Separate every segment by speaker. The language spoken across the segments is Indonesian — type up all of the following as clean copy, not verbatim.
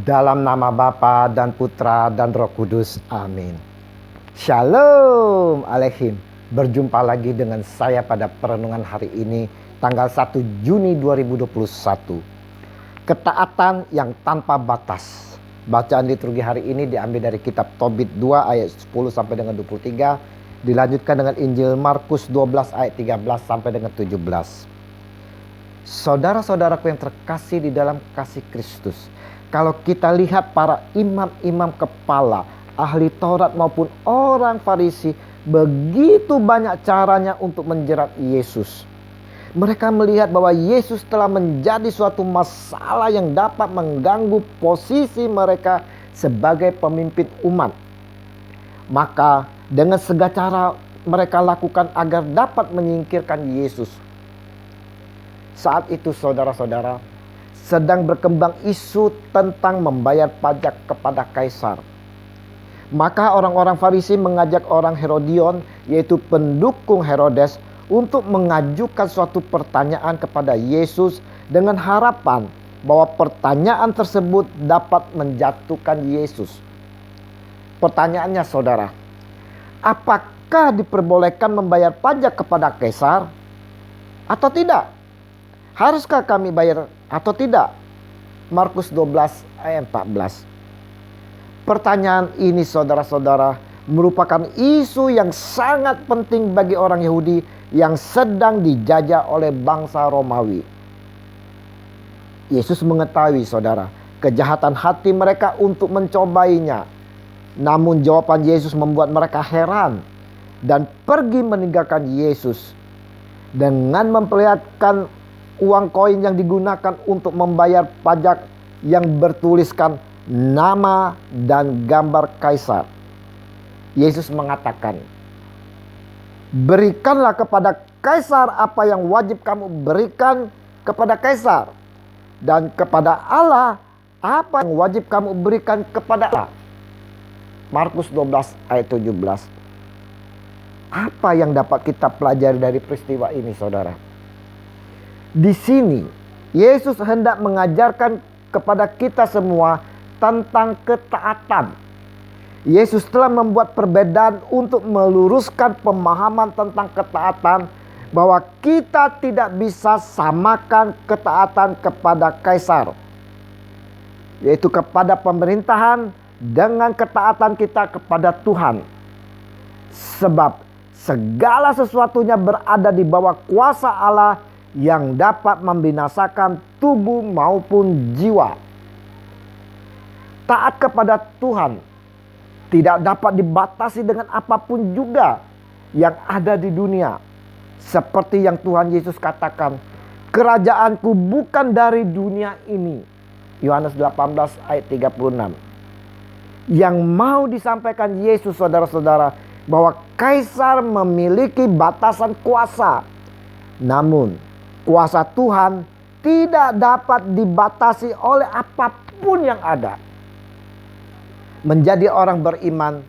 Speaker 1: Dalam nama Bapa dan Putra dan Roh Kudus. Amin. Shalom Aleihim. Berjumpa lagi dengan saya pada perenungan hari ini, tanggal 1 Juni 2021. Ketaatan yang tanpa batas. Bacaan liturgi hari ini diambil dari kitab Tobit 2 ayat 10 sampai dengan 23. Dilanjutkan dengan Injil Markus 12 ayat 13 sampai dengan 17. Saudara-saudaraku yang terkasih di dalam kasih Kristus, kalau kita lihat para imam-imam kepala, ahli Taurat maupun orang Farisi, begitu banyak caranya untuk menjerat Yesus. Mereka melihat bahwa Yesus telah menjadi suatu masalah yang dapat mengganggu posisi mereka sebagai pemimpin umat. Maka dengan segala cara mereka lakukan agar dapat menyingkirkan Yesus. Saat itu saudara-saudara, sedang berkembang isu tentang membayar pajak kepada Kaisar. Maka orang-orang Farisi mengajak orang Herodion, yaitu pendukung Herodes, untuk mengajukan suatu pertanyaan kepada Yesus dengan harapan bahwa pertanyaan tersebut dapat menjatuhkan Yesus. Pertanyaannya saudara, apakah diperbolehkan membayar pajak kepada Kaisar atau tidak? Haruskah kami bayar atau tidak? Markus 12 ayat 14. Pertanyaan ini saudara-saudara merupakan isu yang sangat penting bagi orang Yahudi yang sedang dijajah oleh bangsa Romawi. Yesus mengetahui saudara kejahatan hati mereka untuk mencobainya. Namun jawaban Yesus membuat mereka heran dan pergi meninggalkan Yesus dengan memperlihatkan uang koin yang digunakan untuk membayar pajak yang bertuliskan nama dan gambar Kaisar. Yesus mengatakan, berikanlah kepada Kaisar apa yang wajib kamu berikan kepada Kaisar, dan kepada Allah apa yang wajib kamu berikan kepada Allah. Markus 12 ayat 17. Apa yang dapat kita pelajari dari peristiwa ini saudara? Di sini Yesus hendak mengajarkan kepada kita semua tentang ketaatan. Yesus telah membuat perbedaan untuk meluruskan pemahaman tentang ketaatan, bahwa kita tidak bisa samakan ketaatan kepada Kaisar, yaitu kepada pemerintahan, dengan ketaatan kita kepada Tuhan. Sebab segala sesuatunya berada di bawah kuasa Allah yang dapat membinasakan tubuh maupun jiwa. Taat kepada Tuhan tidak dapat dibatasi dengan apapun juga yang ada di dunia. Seperti yang Tuhan Yesus katakan, kerajaanku bukan dari dunia ini. Yohanes 18 ayat 36. Yang mau disampaikan Yesus saudara-saudara, bahwa Kaisar memiliki batasan kuasa. Namun kuasa Tuhan tidak dapat dibatasi oleh apapun yang ada. Menjadi orang beriman,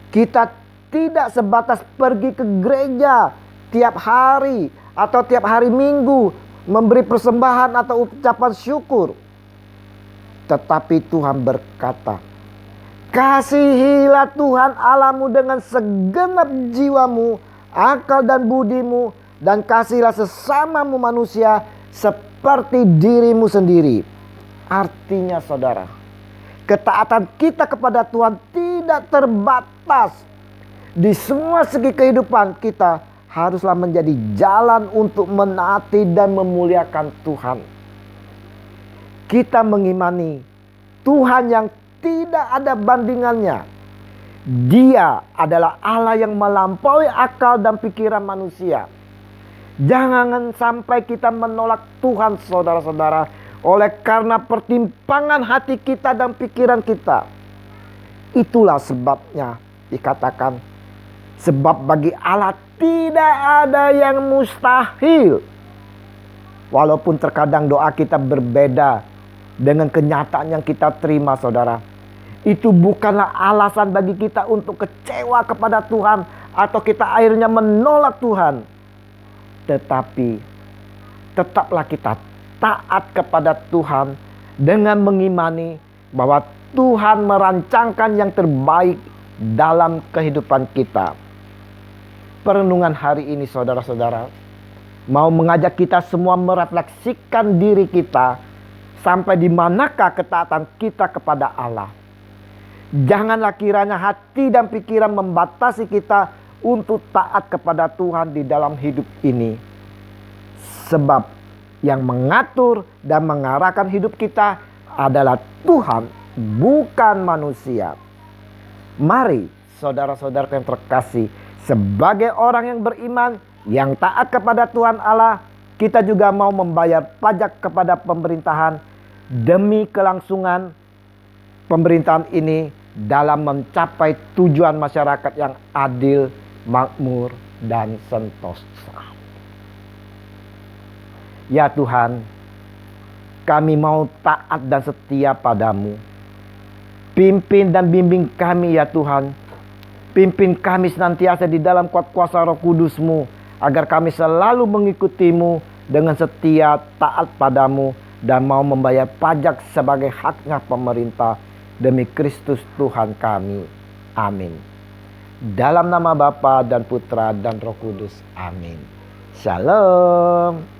Speaker 1: kita tidak sebatas pergi ke gereja tiap hari atau tiap hari Minggu memberi persembahan atau ucapan syukur. Tetapi Tuhan berkata, kasihilah Tuhan Allahmu dengan segenap jiwamu, akal dan budimu, dan kasihilah sesamamu manusia seperti dirimu sendiri. Artinya saudara, ketaatan kita kepada Tuhan tidak terbatas. Di semua segi kehidupan kita haruslah menjadi jalan untuk menaati dan memuliakan Tuhan. Kita mengimani Tuhan yang tidak ada bandingannya. Dia adalah Allah yang melampaui akal dan pikiran manusia. Jangan sampai kita menolak Tuhan saudara-saudara oleh karena pertimpangan hati kita dan pikiran kita. Itulah sebabnya dikatakan, sebab bagi Allah tidak ada yang mustahil. Walaupun terkadang doa kita berbeda dengan kenyataan yang kita terima saudara, itu bukanlah alasan bagi kita untuk kecewa kepada Tuhan atau kita akhirnya menolak Tuhan. Tetapi tetaplah kita taat kepada Tuhan dengan mengimani bahwa Tuhan merancangkan yang terbaik dalam kehidupan kita. Perenungan hari ini saudara-saudara mau mengajak kita semua merefleksikan diri kita, sampai di manakah ketaatan kita kepada Allah. Janganlah kiranya hati dan pikiran membatasi kita untuk taat kepada Tuhan di dalam hidup ini. Sebab yang mengatur dan mengarahkan hidup kita adalah Tuhan, bukan manusia. Mari saudara-saudara yang terkasih, sebagai orang yang beriman, yang taat kepada Tuhan Allah, kita juga mau membayar pajak kepada pemerintahan demi kelangsungan pemerintahan ini dalam mencapai tujuan masyarakat yang adil, makmur, dan sentosa. Ya Tuhan, kami mau taat dan setia padamu. Pimpin dan bimbing kami ya Tuhan. Pimpin kami senantiasa di dalam kuat kuasa Roh Kudus-Mu, agar kami selalu mengikutimu dengan setia, taat padamu, dan mau membayar pajak sebagai haknya pemerintah demi Kristus Tuhan kami. Amin. Dalam nama Bapa dan Putra dan Roh Kudus. Amin. Shalom.